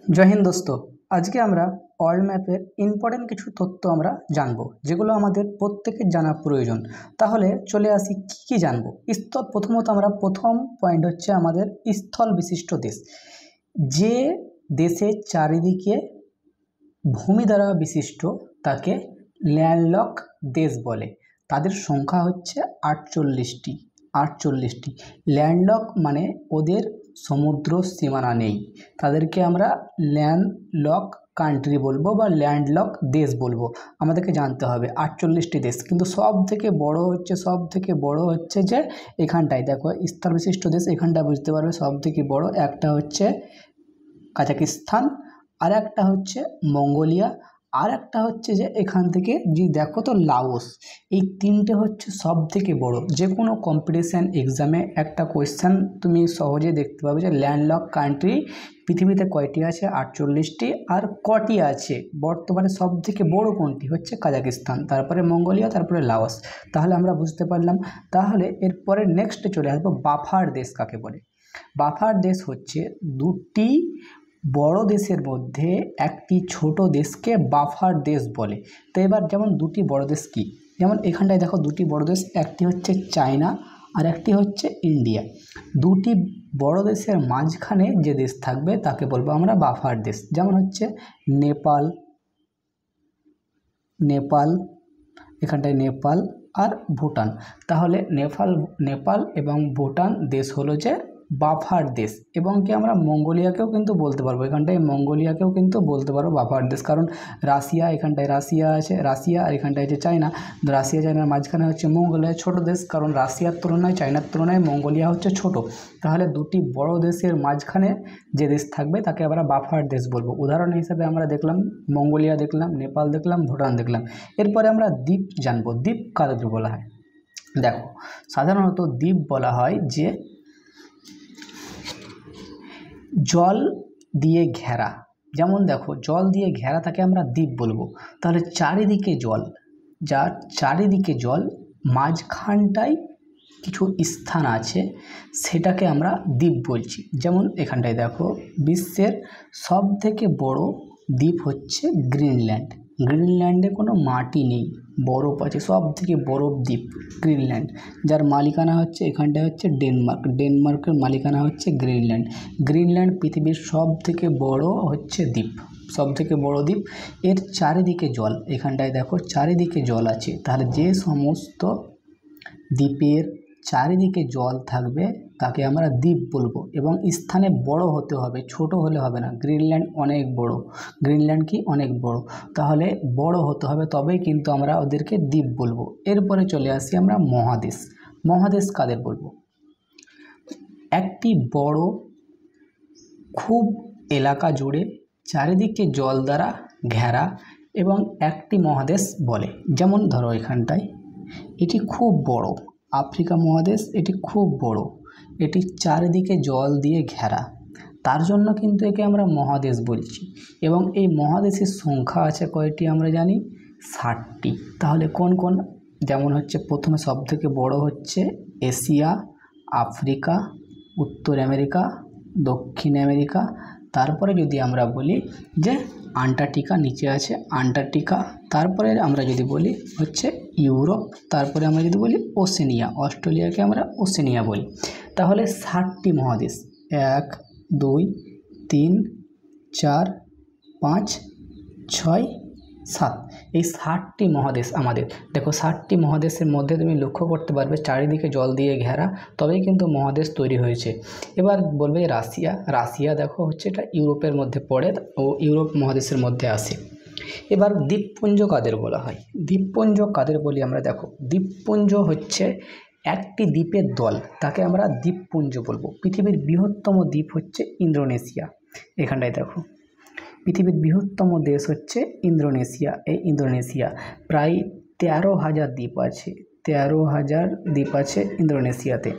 জয় হিন্দ দোস্ত। আজকে আমরা ওয়ার্ল্ড ম্যাপের ইম্পর্টেন্ট কিছু তথ্য আমরা জানবো, যেগুলো আমাদের প্রত্যেকের জানা প্রয়োজন। তাহলে চলে আসি কি কি জানবো। প্রথমত আমরা প্রথম পয়েন্ট হচ্ছে আমাদের স্থল বিশিষ্ট দেশ। যে দেশের চারিদিকে ভূমি দ্বারা বিশিষ্ট তাকে ল্যান্ডলক দেশ বলে। তাদের সংখ্যা হচ্ছে 48টি। ল্যান্ডলক মানে ওদের সমুদ্র সীমানা নেই, তাদেরকে আমরা ল্যান্ডলক কান্ট্রি বলবো বা ল্যান্ডলক দেশ বলবো। আমাদেরকে জানতে হবে 48টি দেশ, কিন্তু সব থেকে বড় হচ্ছে যে এখানটায় দেখো স্থল বিশিষ্ট দেশ, এখানটায় বুঝতে পারবে সব থেকে বড় একটা হচ্ছে কাজাকিস্তান, আর একটা হচ্ছে মঙ্গোলিয়া, আর একটা হচ্ছে যে এখান থেকে যে দেখো তো লাওস। এই তিনটে হচ্ছে সব থেকে বড়। যে কোনো কম্পিটিশান এক্সামে একটা কোয়েশ্চেন তুমি সহজে দেখতে পাবে যে ল্যান্ডলক কান্ট্রি পৃথিবীতে কয়টি আছে, 48টি। আর কটি আছে বর্তমানে সব থেকে বড় কোনটি হচ্ছে কাজাকিস্তান, তারপরে মঙ্গোলিয়া, তারপরে লাওস। তাহলে আমরা বুঝতে পারলাম। তাহলে এরপরে নেক্সটে চলে আসবো বাফার দেশ কাকে বলে। বাফার দেশ হচ্ছে দুটি বড় দেশের মধ্যে একটি ছোট দেশকে বাফার দেশ বলে। তো এবার যেমন দুটি বড় দেশ কি, যেমন এখানটায় দেখো দুটি বড় দেশ, একটি হচ্ছে চায়না আর একটি হচ্ছে ইন্ডিয়া। দুটি বড় দেশের মাঝখানে যে দেশ থাকবে তাকে বলবো আমরা বাফার দেশ। যেমন হচ্ছে নেপাল, এখানটায় নেপাল আর ভুটান। তাহলে নেপাল এবং ভুটান দেশ হলো যে বাফার দেশ। এবং কি আমরা মঙ্গোলিয়াকেও কিন্তু বলতে পারবো, এখানটায় মঙ্গোলিয়াকেও কিন্তু বলতে পারবো বাফার দেশ। কারণ রাশিয়া, এখানটায় রাশিয়া আছে, রাশিয়া আর এখানটায় যে চায়না, রাশিয়া চায়নার মাঝখানে হচ্ছে মঙ্গোলিয়া, ছোট দেশ। কারণ রাশিয়ার তুলনায় চায়নার তুলনায় মঙ্গোলিয়া হচ্ছে ছোট। তাহলে দুটি বড় দেশের মাঝখানে যে দেশ থাকবে তাকে আমরা বাফার দেশ বলবো। উদাহরণ হিসেবে আমরা দেখলাম মঙ্গোলিয়া, দেখলাম নেপাল, দেখলাম ভুটান, দেখলাম। এরপরে আমরা দ্বীপ জানবো। দ্বীপ কাদের বলা হয়? দেখো, সাধারণত দ্বীপ বলা হয় যে জল দিয়ে ঘেরা। যেমন দেখো জল দিয়ে ঘেরা তাকে আমরা দ্বীপ বলবো। তাহলে চারিদিকে জল, যার চারিদিকে জল, মাঝখানটায় কিছু স্থান আছে, সেটাকে আমরা দ্বীপ বলছি। যেমন এখানটায় দেখো বিশ্বের সব থেকে বড় দ্বীপ হচ্ছে গ্রিনল্যান্ড। গ্রিনল্যান্ডে কোনো মাটি নেই, বরফ আছে, সব থেকে বরফ দ্বীপ গ্রিনল্যান্ড। যার মালিকানা হচ্ছে এখানটায় হচ্ছে ডেনমার্কের মালিকানা হচ্ছে গ্রিনল্যান্ড। গ্রিনল্যান্ড পৃথিবীর সব থেকে বড় হচ্ছে দ্বীপ, সব থেকে বড় দ্বীপ। এর চারিদিকে জল, এখানটায় দেখো চারিদিকে জল আছে। তাহলে যে সমস্ত দ্বীপের চারিদিকে জল থাকবে তাকে আমরা দ্বীপ বলবো। এবং স্থানে বড় হতে হবে, ছোট হলে হবে না। গ্রিনল্যান্ড অনেক বড়, গ্রিনল্যান্ড কি অনেক বড়, তাহলে বড় হতে হবে, তবেই কিন্তু আমরা ওদেরকে দ্বীপ বলবো। এরপরে চলে আসি আমরা মহাদেশ। মহাদেশ কাদের বলবো? একটি বড় খুব এলাকা জুড়ে চারিদিকে জল দ্বারা ঘেরা এবং একটি মহাদেশ বলে। যেমন ধরো এখানটায় এটি খুব বড় আফ্রিকা মহাদেশ, এটি খুব বড়, এটি চারিদিকে জল দিয়ে ঘেরা, তার জন্য কিন্তু একে আমরা মহাদেশ বলছি। এবং এই মহাদেশের সংখ্যা আছে কয়টি আমরা জানি? 60টি। তাহলে কোন কোন? যেমন হচ্ছে প্রথমে সব থেকে বড় হচ্ছে এশিয়া, আফ্রিকা, উত্তর আমেরিকা, দক্ষিণ আমেরিকা। তারপরে যদি আমরা বলি যে আন্টার্কটিকা নিচে আছে, আন্টার্কটিকা। তারপরে আমরা যদি বলি হচ্ছে ইউরোপ। তারপরে আমরা যদি বলি ওশেনিয়া, অস্ট্রেলিয়াকে আমরা ওশেনিয়া বলি। তাহলে 60টি মহাদেশ, 1 2 3 4 5 6 7, এই 60টি মহাদেশ আমাদের। দেখো 60টি মহাদেশের মধ্যে তুমি লক্ষ্য করতে পারবে চারিদিকে জল দিয়ে ঘেরা, তবেই কিন্তু মহাদেশ তৈরি হয়েছে। এবার বলবে রাশিয়া। রাশিয়া দেখো হচ্ছে এটা ইউরোপের মধ্যে পড়ে ও ইউরোপ মহাদেশের মধ্যে আসে। এবার দ্বীপপুঞ্জ কাদের বলা হয়? দ্বীপপুঞ্জ কাদের বলি আমরা? দেখো দ্বীপপুঞ্জ হচ্ছে একটি দ্বীপের দল, তাকে আমরা দ্বীপপুঞ্জ বলবো। পৃথিবীর বৃহত্তম দ্বীপ হচ্ছে ইন্দোনেশিয়া। এখানটায় দেখো পৃথিবীর বৃহত্তম দেশ হচ্ছে ইন্দোনেশিয়া। এই ইন্দোনেশিয়া প্রায় 13,000 দ্বীপ আছে, 13,000 দ্বীপ আছে ইন্দোনেশিয়াতে।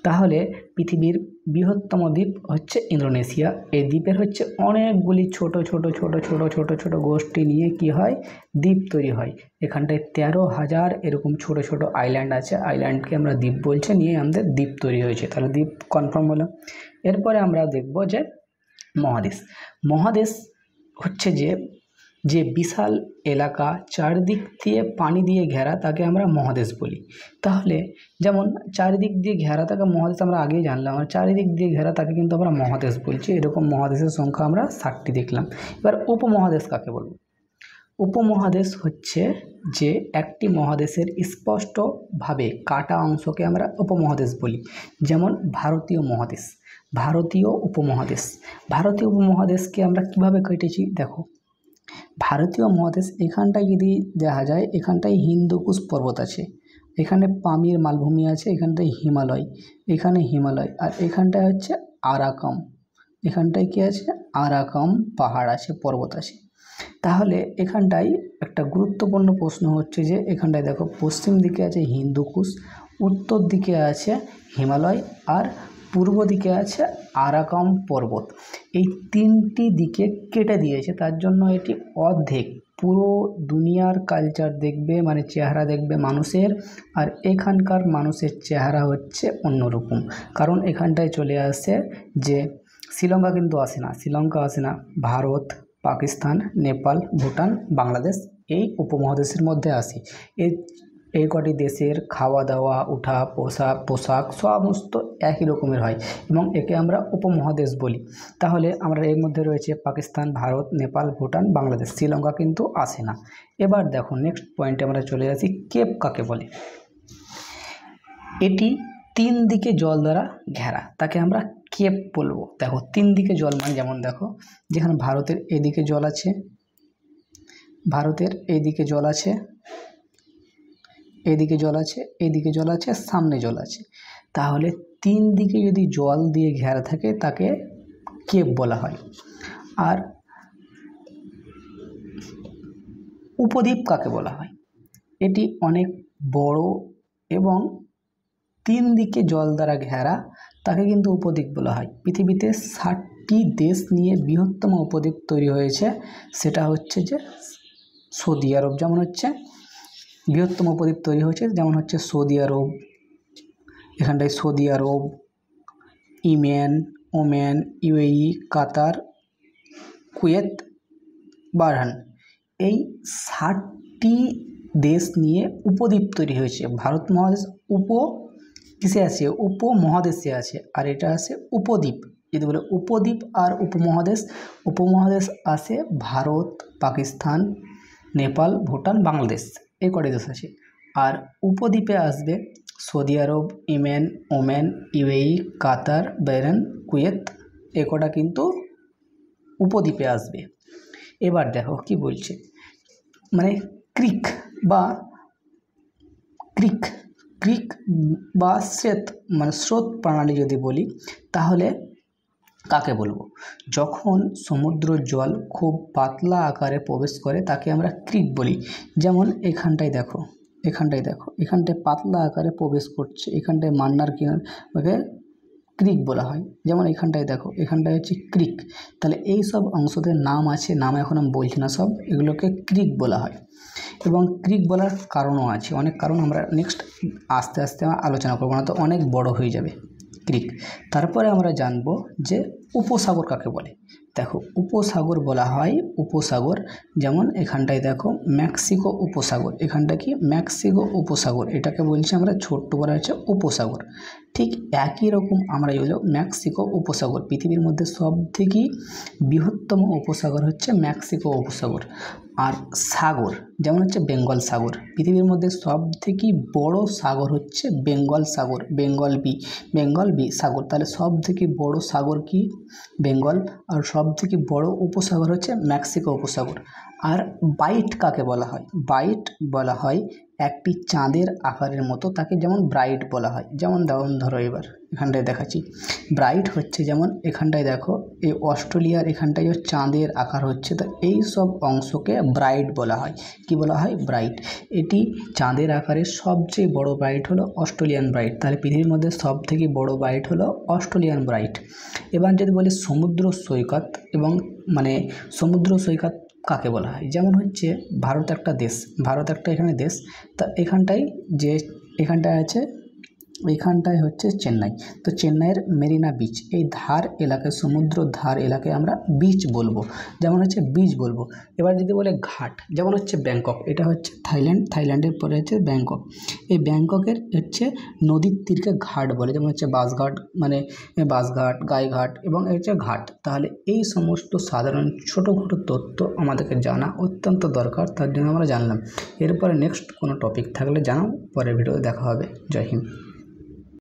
তাহলে পৃথিবীর বৃহত্তম দ্বীপ হচ্ছে ইন্দোনেশিয়া। এই দ্বীপের হচ্ছে অনেকগুলি ছোট ছোট ছোট ছোট ছোট ছোট গোষ্ঠী নিয়ে কি হয়, দ্বীপ তৈরি হয়। এখানটায় 13,000 এরকম ছোট ছোট আইল্যান্ড আছে, আইল্যান্ডকে আমরা দ্বীপ বলছি, নিয়ে আমাদের দ্বীপ তৈরি হয়েছে। তাহলে দ্বীপ কনফার্ম হলো। এরপরে আমরা দেখব যে মহাদেশ। মহাদেশ হচ্ছে যে বিশাল এলাকা চারিদিক দিয়ে পানি দিয়ে ঘেরা তাকে আমরা মহাদেশ বলি। তাহলে যেমন চারিদিক দিয়ে ঘেরা তাকে মহাদেশ আমরা আগেই জানলাম, আর চারিদিক দিয়ে ঘেরা তাকে কিন্তু আমরা মহাদেশ বলছি। এরকম মহাদেশের সংখ্যা আমরা 7টি দেখলাম। এবার উপমহাদেশ কাকে বলবো? উপমহাদেশ হচ্ছে যে একটি মহাদেশের স্পষ্টভাবে কাটা অংশকে আমরা উপমহাদেশ বলি। যেমন ভারতীয় মহাদেশ, ভারতীয় উপমহাদেশ। ভারতীয় উপমহাদেশকে আমরা কিভাবে কেটেছি দেখো। ভারতীয় মহাদেশ এখানটায় যদি দেখা যায়, এখানটায় হিন্দুকুশ পর্বত আছে, এখানে পামির মালভূমি আছে, এখানটায় হিমালয়, এখানে হিমালয়, আর এখানটায় হচ্ছে আরাকাম, এখানটায় কি আছে? আরাকাম পাহাড় আছে, পর্বত আছে। তাহলে এখানটায় একটা গুরুত্বপূর্ণ প্রশ্ন হচ্ছে যে এখানটায় দেখো পশ্চিম দিকে আছে হিন্দুকুশ, উত্তর দিকে আছে হিমালয়, আর পূর্ব দিকে আছে আরাকাম পর্বত। এই 3টি দিকে কেটে দিয়েছে, তার জন্য এটি অর্ধেক পুরো দুনিয়ার কালচার দেখবে, মানে চেহারা দেখবে মানুষের, আর এখানকার মানুষের চেহারা হচ্ছে অন্যরকম। কারণ এখানটায় চলে আসে যে শ্রীলঙ্কা কিন্তু আসে না, শ্রীলঙ্কা আসে না, ভারত, পাকিস্তান, নেপাল, ভুটান, বাংলাদেশ এই উপমহাদেশের মধ্যে আসে। এই কটি দেশের খাওয়া দাওয়া, ওঠা পোশাক সমস্ত একই রকমের হয় এবং একে আমরা উপমহাদেশ বলি। তাহলে আমরা এর মধ্যে রয়েছে পাকিস্তান, ভারত, নেপাল, ভুটান, বাংলাদেশ, শ্রীলঙ্কা কিন্তু আসে না। এবার দেখো নেক্সট পয়েন্টে আমরা চলে আসি, কেপ কাকে বলে? এটি 3 দিকে জল দ্বারা ঘেরা, তাকে আমরা কেপ বলবো। দেখো 3 দিকে জল মানে যেমন দেখো যেখানে ভারতের এদিকে জল আছে, ভারতের এইদিকে জল আছে, এদিকে জল আছে, এদিকে জল আছে, সামনে জল আছে। তাহলে 3 দিকে যদি জল দিয়ে ঘেরা থাকে তাকে কেপ বলা হয়। আর উপদ্বীপ কাকে বলা হয়? এটি অনেক বড় এবং 3 দিকে জল দ্বারা ঘেরা, তাকে কিন্তু উপদ্বীপ বলা হয়। পৃথিবীতে 60টি দেশ নিয়ে বৃহত্তম উপদ্বীপ তৈরি হয়েছে, সেটা হচ্ছে যে সৌদি আরব। যেমন হচ্ছে বৃহত্তম উপদ্বীপ তৈরি হয়েছে, যেমন হচ্ছে সৌদি আরব, এখানটায় সৌদি আরব, ইয়েমেন, ওমান, ইউএই, কাতার, কুয়েত, বাহরাইন, এই 60টি দেশ নিয়ে উপদ্বীপ তৈরি হয়েছে। ভারত মহাদেশ কিসে আছে? উপমহাদেশে আছে, আর এটা আছে উপদ্বীপ। যদি বলে উপদ্বীপ আর উপমহাদেশ, উপমহাদেশ আছে ভারত, পাকিস্তান, নেপাল, ভুটান, বাংলাদেশ, এই কটি দেশ আছে। আর উপদ্বীপে আসবে সৌদি আরব, ইয়েমেন, ওমান, ইউএই, কাতার, বাহরাইন, কুয়েত, এ কটা কিন্তু উপদ্বীপে আসবে। এবার দেখো কি বলছে, মানে ক্রিক বা স্রোত, মানে স্রোত প্রণালী যদি বলি তাহলে কাকে বলবো? যখন সমুদ্র জল খুব পাতলা আকারে প্রবেশ করে তাকে আমরা ক্রিক বলি। যেমন এখানটায় দেখো, এখানটায় পাতলা আকারে প্রবেশ করছে, এখানটায় মান্নার কিনারে ক্রিক বলা হয়। যেমন এখানটায় দেখো, এখানটায় হচ্ছে ক্রিক। তাহলে এই সব অংশদের নাম আছে, নাম এখন আমি বলছি না সব, এগুলোকে ক্রিক বলা হয়। এবং ক্রিক বলার কারণও আছে, অনেক কারণ আমরা নেক্সট আস্তে আস্তে আলোচনা করবো, না তো অনেক বড় হয়ে যাবে ক্রিক। তারপরে আমরা জানবো যে উপসাগর কাকে বলে। দেখো উপসাগর বলা হয় উপসাগর, যেমন এখানটায় দেখো মেক্সিকো উপসাগর, এখানটা কি মেক্সিকো উপসাগর, এটাকে বলছি আমরা ছোট্ট বলা হচ্ছে উপসাগর। ঠিক একই রকম আমরা এগুলো মেক্সিকো উপসাগর, পৃথিবীর মধ্যে সবথেকে বৃহত্তম উপসাগর হচ্ছে মেক্সিকো উপসাগর। আর সাগর যেমন হচ্ছে বেঙ্গল সাগর, পৃথিবীর মধ্যে সবথেকে বড় সাগর হচ্ছে বেঙ্গল সাগর, বেঙ্গল বি সাগর। তাহলে সবথেকে বড় সাগর কি? বেঙ্গল। আর সবথেকে বড় উপসাগর হচ্ছে মেক্সিকো উপসাগর। আর বাইট কাকে বলা হয়? বাইট বলা হয় একটি চাঁদের আকারের মতো, তাকে যেমন ব্রাইট বলা হয়। যেমন ধরো এবার এখানটায় দেখাচ্ছি, ব্রাইট হচ্ছে যেমন এখানটায় দেখো এই অস্ট্রেলিয়ার এখানটায় চাঁদের আকার হচ্ছে, তো এই সব অংশকে ব্রাইট বলা হয়। কি বলা হয়? ব্রাইট। এটি চাঁদের আকারের সবচেয়ে বড় ব্রাইট হলো অস্ট্রেলিয়ান ব্রাইট। তাহলে পৃথিবীর মধ্যে সব থেকে বড় ব্রাইট হলো অস্ট্রেলিয়ান ব্রাইট। এবার যদি বলি সমুদ্র সৈকত, এবং মানে সমুদ্র সৈকত কাকে বলা হয়? যেমন হচ্ছে ভারত একটা দেশ, ভারত একটা এখানে দেশ, তা এখানটায় আছে এইখানটায় হচ্ছে চেন্নাই। তো চেন্নাইয়ের মেরিনা বিচ, এই ধার এলাকায়, সমুদ্র ধার এলাকায় আমরা বিচ বলবো, যেমন হচ্ছে বিচ বলবো। এবার যদি বলে ঘাট, যেমন হচ্ছে ব্যাংকক, এটা হচ্ছে থাইল্যান্ড, থাইল্যান্ডের পরে হচ্ছে ব্যাংকক। এই ব্যাংককের হচ্ছে নদীর তীরকে ঘাট বলে, যেমন হচ্ছে বাসঘাট, মানে বাসঘাট, গাইঘাট এবং এই হচ্ছে ঘাট। তাহলে এই সমস্ত সাধারণ ছোটোখাটো তথ্য আমাদেরকে জানা অত্যন্ত দরকার, তার জন্য আমরা জানলাম। এরপরে নেক্সট কোনো টপিক থাকলে জানাও, পরের ভিডিওতে দেখা হবে। জয় হিন্দ।